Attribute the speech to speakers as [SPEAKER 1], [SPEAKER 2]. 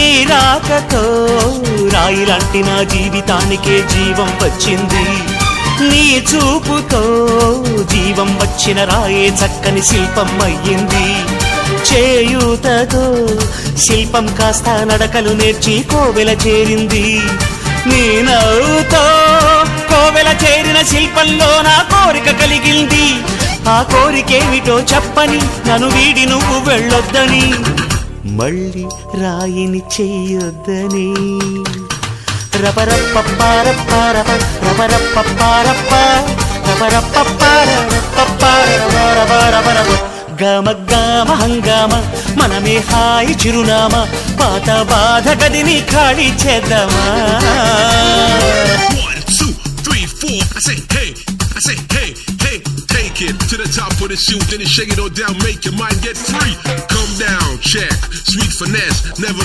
[SPEAKER 1] నీ రాకతో రాయిలాంటి నా జీవితానికే జీవం వచ్చింది. నీ చూపుతో జీవం వచ్చిన రాయే చక్కని శిల్పం అయ్యింది. చేయూతతో శిల్పం కాస్త నడకలు నేర్చి కోవెల చేరింది. నీ నవ్వుతో కోవెల చేరిన శిల్పంలో నా కోరిక కలిగింది. ఆ కోరికేమిటో చెప్పని నన్ను వీడి నువ్వు వెళ్ళొద్దని, మళ్ళీ రాయిని చెయ్యొద్దని. రపరప్పపారప్పారప రపరప్పపారప్ప రపరప్పపారపపారపరపరపరప గమ గమ హంగామ మనమే హాయి చిరునామా, పాత బాధ గదిని ఖాళీ చేద్దామా.
[SPEAKER 2] 1 2 3 4 I say hey, I say hey, hey, take it to the top of the shoe, then you shake it all down, make your mind get free. Come down, check, sweet finesse, never